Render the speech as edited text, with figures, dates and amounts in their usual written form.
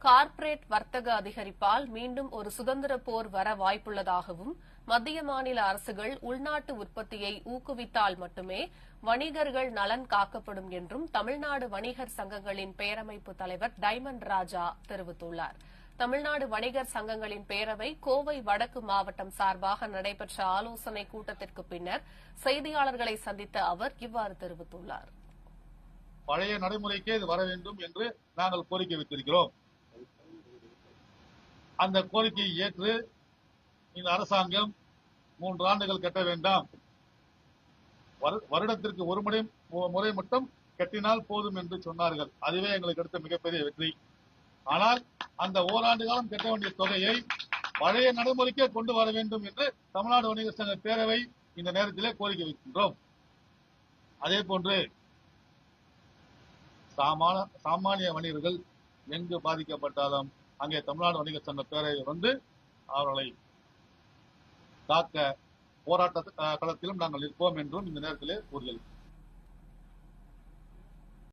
Corporate வர்த்தக அதிகரிப்பால் மீண்டும் ஒரு சுதந்திர போர் வர வாய்ப்புள்ளதாகவும் மத்திய மாநில அரசுகள் உள்நாட்டு உற்பத்தியை ஊக்குவித்தால் மட்டுமே வணிகர்கள் நலன் காக்கப்படும் என்றும் தமிழ்நாடு வணிகர் சங்கங்களின் பேரமைப்பு தலைவர் டைமண்ட் ராஜா தெரிவித்துள்ளார். தமிழ்நாடு வணிகர் சங்கங்களின் பேரவை கோவை வடக்கு மாவட்டம் சார்பாக நடைபெற்ற ஆலோசனைக் கூட்டத்திற்கு பின்னர் செய்தியாளர்களை சந்தித்த அவர் இவ்வாறு தெரிவித்துள்ளார். பழைய நடைமுறைக்கே இது வர வேண்டும் என்று நாங்கள் கோரிக்கை வைத்திருக்கிறோம். அந்த கோரிக்கையை ஏற்று இந்த அரசாங்கம் 3 ஆண்டுகள் கட்ட வேண்டாம், வருடத்திற்கு ஒரு முறை மட்டும் கட்டினால் போதும் என்று சொன்னார்கள். அதுவே எங்களுக்கு எடுத்த மிகப்பெரிய வெற்றி. ஆனால் அந்த ஓராண்டு காலம் கட்ட வேண்டிய தொகையை பழைய நடைமுறைக்கே கொண்டு வர வேண்டும் என்று தமிழ்நாடு வணிகர் சங்க பேரவை இந்த நேரத்திலே கோரிக்கை வைக்கின்றோம். அதே போன்று சாமானிய வணிகர்கள் எங்கு பாதிக்கப்பட்டாலும் அங்கே தமிழ்நாடு வணிகர் சங்க பேரவை வந்து அவர்களை காக்க போராட்ட களத்திலும் நாங்கள் இருப்போம் என்றும் இந்த நேரத்திலே கூறுகிறோம்.